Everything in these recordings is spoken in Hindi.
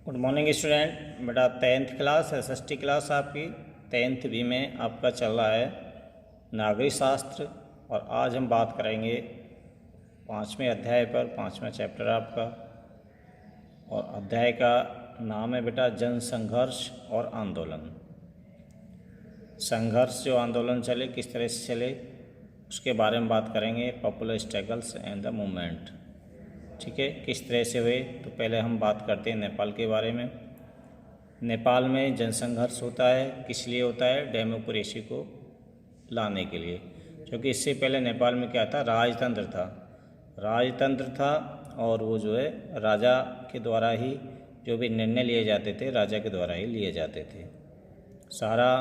Good morning student. बेटा 10th क्लास SST क्लास आपकी 10th बी में आपका चल रहा है नागरिक शास्त्र। और आज हम बात करेंगे 5वें अध्याय पर, 5वां चैप्टर आपका। और अध्याय का नाम है बेटा जन संघर्ष और आंदोलन। संघर्ष जो आंदोलन चले किस तरह से चले उसके बारे में बात करेंगे। Popular struggles and the movement, ठीक है, किस तरह से हुए। तो पहले हम बात करते हैं नेपाल के बारे में। नेपाल में जनसंघर्ष होता है, किस लिए होता है? डेमोक्रेसी को लाने के लिए। क्योंकि इससे पहले नेपाल में क्या था? राजतंत्र था और वो जो है राजा के द्वारा ही जो भी निर्णय लिए जाते थे राजा के द्वारा ही लिए जाते थे। सारा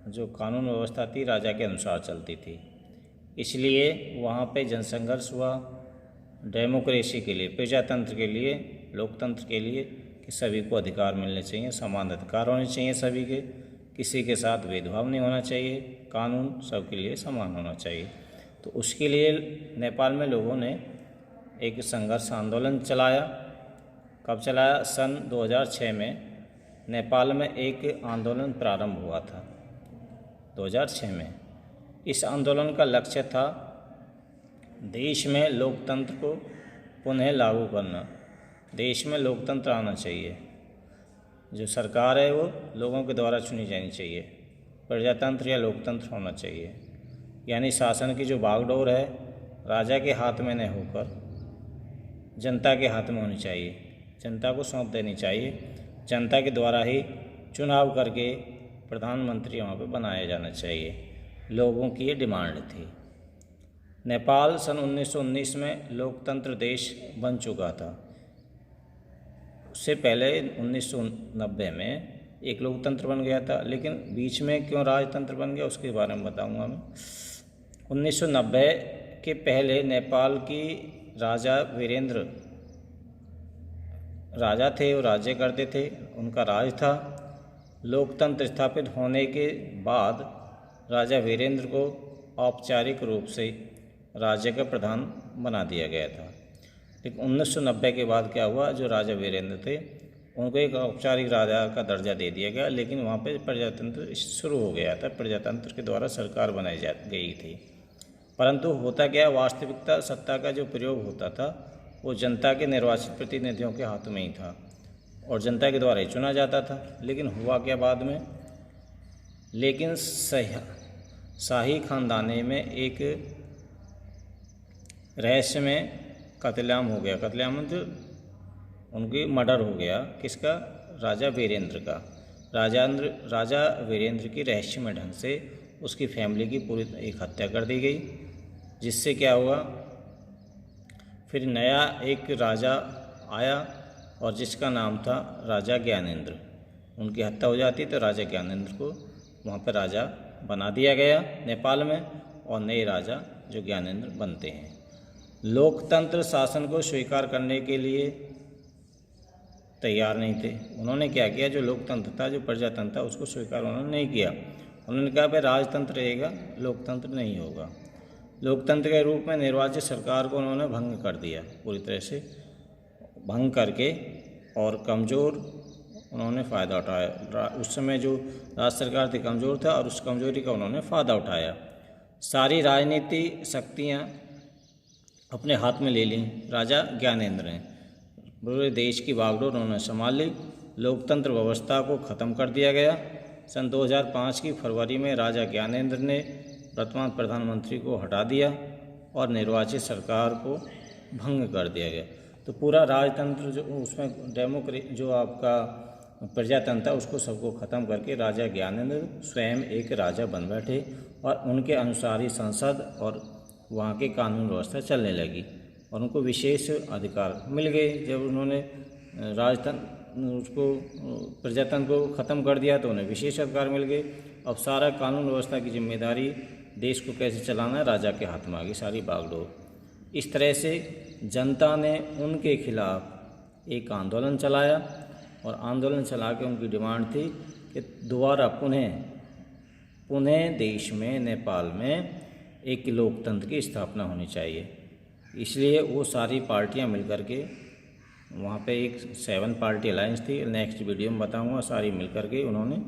जो कानून व्यवस्था थी राजा के अनुसार चलती थी। इसलिए वहाँ पे जनसंघर्ष हुआ डेमोक्रेसी के लिए, प्रजातंत्र के लिए, लोकतंत्र के लिए कि सभी को अधिकार मिलने चाहिए, समान अधिकार होने चाहिए सभी के, किसी के साथ भेदभाव नहीं होना चाहिए, कानून सबके लिए समान होना चाहिए। तो उसके लिए नेपाल में लोगों ने एक संघर्ष आंदोलन चलाया। कब चलाया? सन 2006 में नेपाल में एक आंदोलन प्रारंभ हुआ था, 2006 में। इस आंदोलन का लक्ष्य था देश में लोकतंत्र को पुनः लागू करना। देश में लोकतंत्र आना चाहिए, जो सरकार है वो लोगों के द्वारा चुनी जानी चाहिए, प्रजातंत्र या लोकतंत्र होना चाहिए। यानी शासन की जो बागडोर है राजा के हाथ में न होकर जनता के हाथ में होनी चाहिए, जनता को सौंप देनी चाहिए। जनता के द्वारा ही चुनाव करके प्रधानमंत्री वहाँ पे बनाया जाना चाहिए। लोगों की ये डिमांड थी। नेपाल सन 1919 में लोकतंत्र देश बन चुका था। उससे पहले 1990 में एक लोकतंत्र बन गया था, लेकिन बीच में क्यों राजतंत्र बन गया उसके बारे में बताऊंगा मैं। 1990 के पहले नेपाल की राजा वीरेंद्र राजा थे, वो राज्य करते थे, उनका राज था। लोकतंत्र स्थापित होने के बाद राजा वीरेंद्र को औपचारिक रूप से राज्य का प्रधान बना दिया गया था। लेकिन 1990 के बाद क्या हुआ? जो राजा वीरेंद्र थे उनको एक औपचारिक राजा का दर्जा दे दिया गया, लेकिन वहाँ पे प्रजातंत्र शुरू हो गया था। प्रजातंत्र के द्वारा सरकार बनाई जा गई थी। परंतु होता क्या, वास्तविकता सत्ता का जो प्रयोग होता था वो जनता के निर्वाचित प्रतिनिधियों के हाथ में ही था और जनता के द्वारा ही चुना जाता था। लेकिन हुआ क्या बाद में? लेकिन शाही खानदाने में एक रहस्य में कत्लेआम हो गया। कत्लेआम मतलब उनकी मर्डर हो गया। किसका? राजा वीरेंद्र का। राजा वीरेंद्र की रहस्यमय ढंग से उसकी फैमिली की पूरी एक हत्या कर दी गई। जिससे क्या हुआ, फिर नया एक राजा आया और जिसका नाम था राजा ज्ञानेंद्र। उनकी हत्या हो जाती तो राजा ज्ञानेंद्र को वहाँ पर राजा बना दिया गया नेपाल में, और नए राजा जो ज्ञानेंद्र बनते हैं। लोकतंत्र शासन को स्वीकार करने के लिए तैयार नहीं थे। उन्होंने क्या किया? जो लोकतंत्र था, जो प्रजातंत्र था, उसको स्वीकार उन्होंने नहीं किया। उन्होंने कहा भाई राजतंत्र रहेगा, लोकतंत्र नहीं होगा। लोकतंत्र के रूप में निर्वाचित सरकार को उन्होंने भंग कर दिया, पूरी तरह से भंग करके, और कमज़ोर उन्होंने फ़ायदा उठाया। उस समय जो राज्य सरकार थी कमज़ोर था और उस कमज़ोरी का उन्होंने फ़ायदा उठाया। सारी राजनीति शक्तियाँ अपने हाथ में ले ली राजा ज्ञानेंद्र ने। पूरे देश की बागडोर उन्होंने संभाल ली। लोकतंत्र व्यवस्था को ख़त्म कर दिया गया। सन 2005 की फरवरी में राजा ज्ञानेंद्र ने वर्तमान प्रधानमंत्री को हटा दिया और निर्वाचित सरकार को भंग कर दिया गया। तो पूरा राजतंत्र जो उसमें जो आपका प्रजातंत्र था उसको सबको ख़त्म करके राजा ज्ञानेंद्र स्वयं एक राजा बन बैठे और उनके अनुसार ही संसद और वहाँ की कानून व्यवस्था चलने लगी और उनको विशेष अधिकार मिल गए। जब उन्होंने प्रजातंत्र को ख़त्म कर दिया तो उन्हें विशेष अधिकार मिल गए। अब सारा कानून व्यवस्था की जिम्मेदारी देश को कैसे चलाना है राजा के हाथ में आ गई, सारी बागडोर। इस तरह से जनता ने उनके खिलाफ एक आंदोलन चलाया और आंदोलन चला के उनकी डिमांड थी कि दोबारा पुनः देश में, नेपाल में एक लोकतंत्र की स्थापना होनी चाहिए। इसलिए वो सारी पार्टियां मिलकर के वहाँ पे एक 7 पार्टी अलायंस थी, नेक्स्ट वीडियो में बताऊँगा, सारी मिल कर के उन्होंने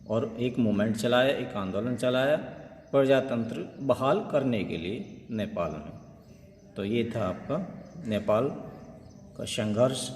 और एक मूवमेंट चलाया, एक आंदोलन चलाया प्रजातंत्र बहाल करने के लिए नेपाल में। तो ये था आपका नेपाल का संघर्ष